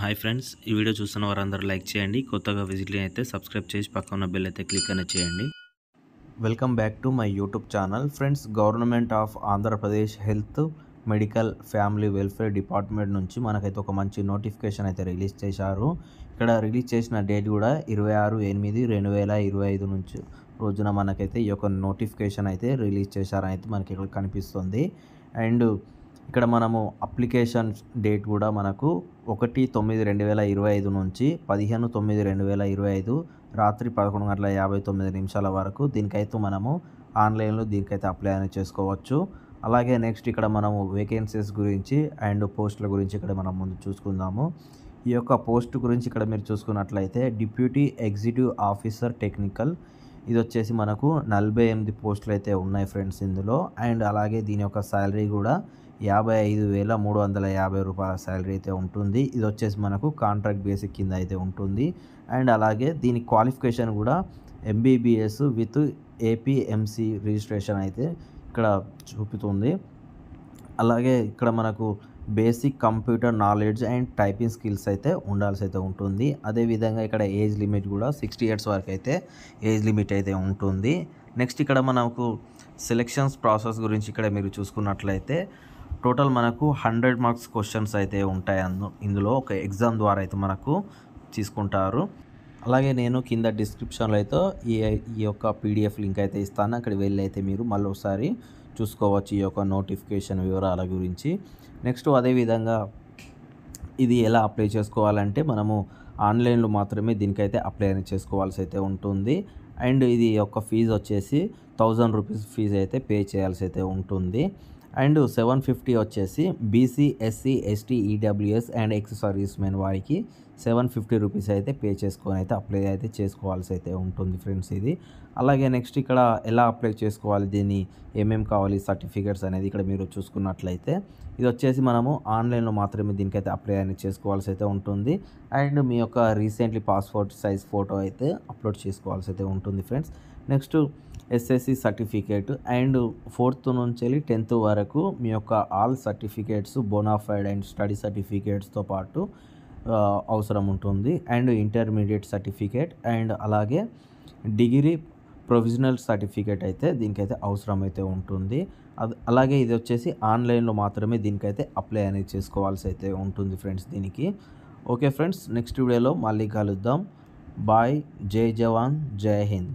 Hi friends, ఈ video చూస్తున్న వారందరూ లైక్ చేయండి. కొత్తగా విజిట్ అయితే సబ్స్క్రైబ్ చేసి పక్కన ఉన్న బెల్ అయితే క్లిక్ అనేది చేయండి. Welcome back to my YouTube channel. Friends, government of Andhra Pradesh health medical family welfare department నుంచి మనకైతే ఒక మంచి నోటిఫికేషన్ అయితే రిలీజ్ చేశారు. ఇక్కడ రిలీజ్ చేసిన డేట్ కూడా 26/8/2025 నుంచి రోజున మనకైతే ఈ యొక్క నోటిఫికేషన్ అయితే రిలీజ్ చేశారని అయితే మనకి ఇక్కడ కనిపిస్తుంది. అండ్ ఇక్కడ మనము అప్లికేషన్ డేట్ కూడా మనకు 1/9/2025 నుంచి 15/9/2025 రాత్రి 11:59 వరకు దీనికైతే మనము ఆన్లైన్లో దీనికైతే అప్లై అనేది చేసుకోవచ్చు. అలాగే నెక్స్ట్ ఇక్కడ మనము వేకెన్సీస్ గురించి అండ్ పోస్టుల గురించి ఇక్కడ మనం ముందు చూసుకుందాము. ఈ యొక్క పోస్ట్ గురించి ఇక్కడ మీరు చూసుకున్నట్లయితే డిప్యూటీ ఎగ్జిక్యూటివ్ ఆఫీసర్ టెక్నికల్, ఇది వచ్చేసి మనకు 48 పోస్టులు అయితే ఉన్నాయి ఫ్రెండ్స్ ఇందులో. అండ్ అలాగే దీని యొక్క శాలరీ కూడా 55,350 రూపాయల శాలరీ అయితే ఉంటుంది. ఇది వచ్చేసి మనకు కాంట్రాక్ట్ బేసిక్ కింద అయితే ఉంటుంది. అండ్ అలాగే దీని క్వాలిఫికేషన్ కూడా ఎంబీబీఎస్ విత్ ఏపీఎంసీ రిజిస్ట్రేషన్ అయితే ఇక్కడ చూపుతుంది. అలాగే ఇక్కడ మనకు basic computer knowledge and typing skills అయితే ఉండాల్సి అయితే ఉంటుంది. అదేవిధంగా ఇక్కడ ఏజ్ లిమిట్ కూడా 60 ఇయర్స్ వరకు అయితే ఏజ్ లిమిట్ అయితే ఉంటుంది. నెక్స్ట్ ఇక్కడ మనకు సెలెక్షన్స్ ప్రాసెస్ గురించి ఇక్కడ మీరు చూసుకున్నట్లయితే టోటల్ మనకు 100 మార్క్స్ క్వశ్చన్స్ అయితే ఉంటాయి. ఇందులో ఒక ఎగ్జామ్ ద్వారా అయితే మనకు తీసుకుంటారు. అలాగే నేను కింద డిస్క్రిప్షన్లో అయితే ఈ యొక్క పీడిఎఫ్ లింక్ అయితే ఇస్తాను. అక్కడికి వెళ్ళి అయితే మీరు మళ్ళీ ఒకసారి చూసుకోవచ్చు ఈ యొక్క నోటిఫికేషన్ వివరాల గురించి. నెక్స్ట్ అదేవిధంగా ఇది ఎలా అప్లై చేసుకోవాలంటే మనము ఆన్లైన్లో మాత్రమే దీనికైతే అప్లై అనేది చేసుకోవాల్సి అయితే ఉంటుంది. అండ్ ఇది యొక్క ఫీజు వచ్చేసి 1000 రూపీస్ ఫీజు అయితే పే చేయాల్సి అయితే ఉంటుంది. అండ్ 750 వచ్చేసి BC, SC, ST, EWS and ex service men వారికి 750 రూపీస్ అయితే పే చేసుకొని అయితే అప్లై అయితే చేసుకోవాల్సి అయితే ఉంటుంది ఫ్రెండ్స్ ఇది. అలాగే నెక్స్ట్ ఇక్కడ ఎలా అప్లై చేసుకోవాలి, దీన్ని ఏమేమి కావాలి సర్టిఫికేట్స్ అనేది ఇక్కడ మీరు చూసుకున్నట్లయితే ఇది వచ్చేసి మనము ఆన్లైన్లో మాత్రమే దీనికైతే అప్లై అనేది చేసుకోవాల్సి అయితే ఉంటుంది. అండ్ మీ యొక్క రీసెంట్లీ పాస్పోర్ట్ సైజ్ ఫోటో అయితే అప్లోడ్ చేసుకోవాల్సి అయితే ఉంటుంది friends. Next SSC certificate and 4th నుంచి 10th వరకు మీ యొక్క all certificates bonafide and study సర్టిఫికేట్స్తో పాటు అవసరం ఉంటుంది. అండ్ ఇంటర్మీడియట్ సర్టిఫికేట్ అండ్ అలాగే డిగ్రీ ప్రొవిజనల్ సర్టిఫికేట్ అయితే దీనికైతే అవసరం అయితే ఉంటుంది. అలాగే ఇది వచ్చేసి ఆన్లైన్లో మాత్రమే దీనికైతే అప్లై అనేది చేసుకోవాల్సి అయితే ఉంటుంది ఫ్రెండ్స్ దీనికి. ఓకే ఫ్రెండ్స్, నెక్స్ట్ వీడియోలో మళ్ళీ కలుద్దాం. బాయ్. జై జవాన్, జై హింద్.